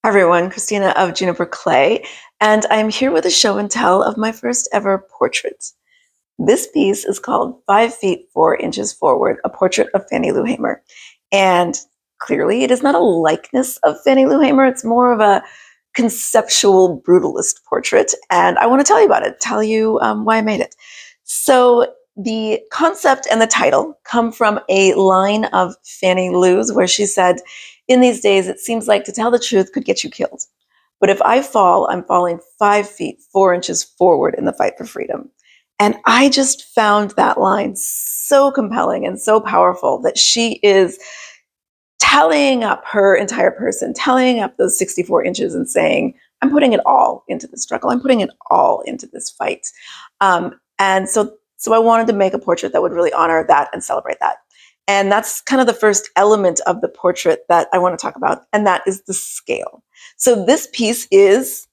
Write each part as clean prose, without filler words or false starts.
Hi everyone, Christina of Juniper Clay, and I'm here with a show and tell of my first ever portrait. This piece is called 5 feet 4 inches forward, a portrait of Fannie Lou Hamer. And clearly it is not a likeness of Fannie Lou Hamer, it's more of a conceptual brutalist portrait. And I want to tell you about it, tell you why I made it. So the concept and the title come from a line of Fannie Lou's where she said, "In these days, it seems like to tell the truth could get you killed. But if I fall, I'm falling 5 feet 4 inches forward in the fight for freedom." And I just found that line so compelling and so powerful that she is tallying up her entire person, tallying up those 64 inches and saying, I'm putting it all into the struggle. I'm putting it all into this fight. And so I wanted to make a portrait that would really honor that and celebrate that. And that's kind of the first element of the portrait that I want to talk about, and that is the scale. So this piece is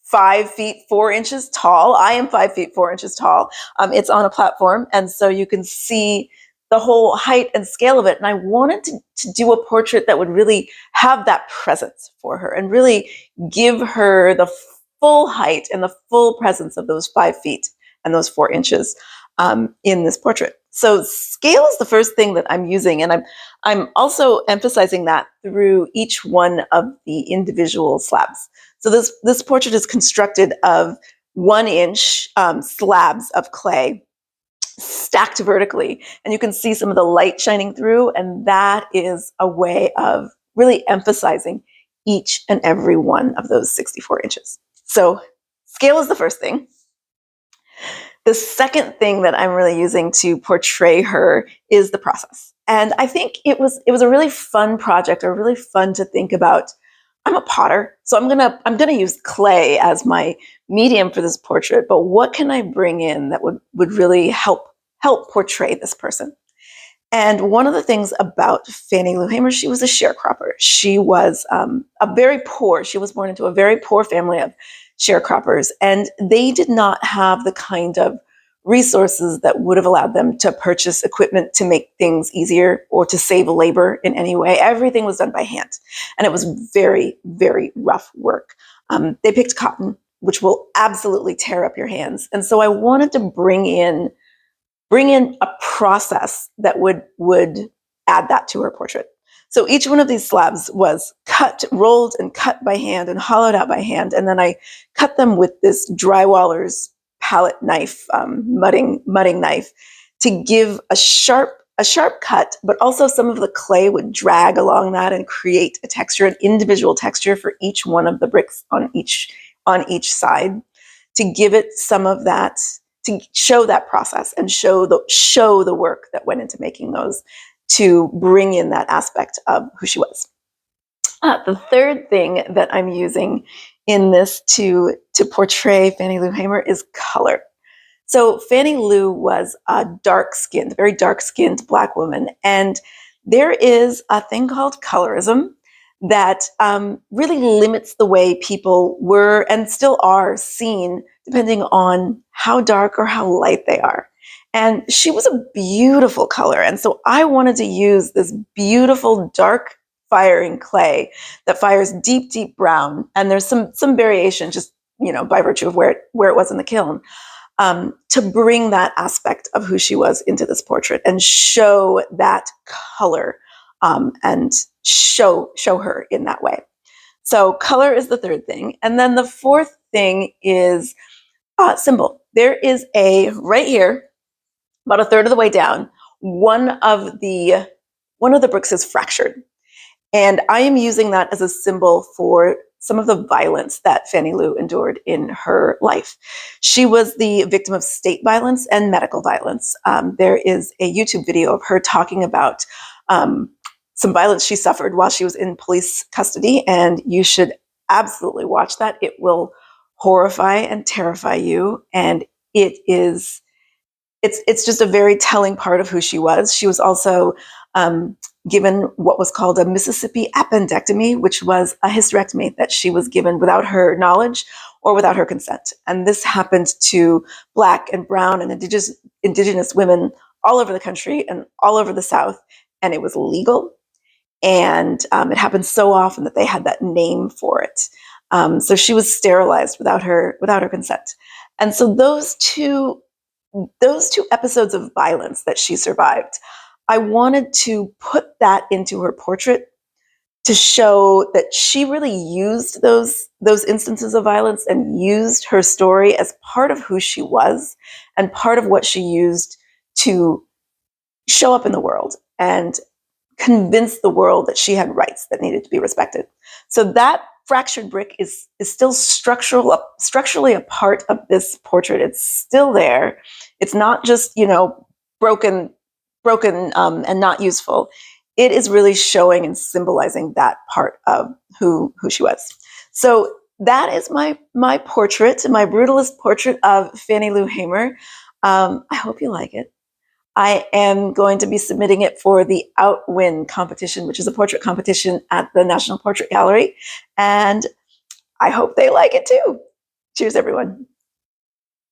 5 feet 4 inches tall. I am 5 feet 4 inches tall. It's on a platform, and so you can see the whole height and scale of it. And I wanted to do a portrait that would really have that presence for her and really give her the full height and the full presence of those 5 feet and those 4 inches in this portrait. So scale is the first thing that I'm using, and I'm also emphasizing that through each one of the individual slabs. So this portrait is constructed of 1-inch slabs of clay stacked vertically, and you can see some of the light shining through, and that is a way of really emphasizing each and every one of those 64 inches. So scale is the first thing. The second thing that I'm really using to portray her is the process. And I think it was a really fun project, or really fun to think about. I'm a potter, so I'm gonna use clay as my medium for this portrait, but what can I bring in that would really help portray this person? And one of the things about Fannie Lou Hamer, she was a sharecropper. She was she was born into a very poor family of sharecroppers, and they did not have the kind of resources that would have allowed them to purchase equipment to make things easier or to save labor in any way. Everything was done by hand, and it was very, very rough work. They picked cotton, which will absolutely tear up your hands. And so I wanted to bring in a process that would add that to her portrait. So each one of these slabs was rolled and cut by hand and hollowed out by hand. And then I cut them with this drywaller's palette knife, mudding knife, to give a sharp cut, but also some of the clay would drag along that and create a texture, an individual texture for each one of the bricks on each side, to give it some of that, to show that process and show the work that went into making those, to bring in that aspect of who she was. The third thing that I'm using in this to portray Fannie Lou Hamer is color. So Fannie Lou was a very dark-skinned Black woman, and there is a thing called colorism that really limits the way people were and still are seen, depending on how dark or how light they are. And she was a beautiful color, and so I wanted to use this beautiful dark firing clay that fires deep, deep brown, and there's some variation just by virtue of where it was in the kiln, to bring that aspect of who she was into this portrait and show that color, and show her in that way. So color is the third thing. And then the fourth thing is symbol. There is right here, about a third of the way down, one of the bricks is fractured. And I am using that as a symbol for some of the violence that Fannie Lou endured in her life. She was the victim of state violence and medical violence. There is a YouTube video of her talking about some violence she suffered while she was in police custody, and you should absolutely watch that. It will horrify and terrify you, and it's just a very telling part of who she was. She was also given what was called a Mississippi appendectomy, which was a hysterectomy that she was given without her knowledge or without her consent. And this happened to Black and brown and indigenous women all over the country and all over the South. And it was legal, And it happened so often that they had that name for it. So she was sterilized without her consent. And so those two episodes of violence that she survived, I wanted to put that into her portrait to show that she really used those instances of violence and used her story as part of who she was and part of what she used to show up in the world and convince the world that she had rights that needed to be respected. So that fractured brick is still structurally a part of this portrait. It's still there. It's not just, broken and not useful. It is really showing and symbolizing that part of who she was. So that is my portrait, my brutalist portrait of Fannie Lou Hamer. I hope you like it. I am going to be submitting it for the Outwin competition, which is a portrait competition at the National Portrait Gallery. And I hope they like it too. Cheers, everyone.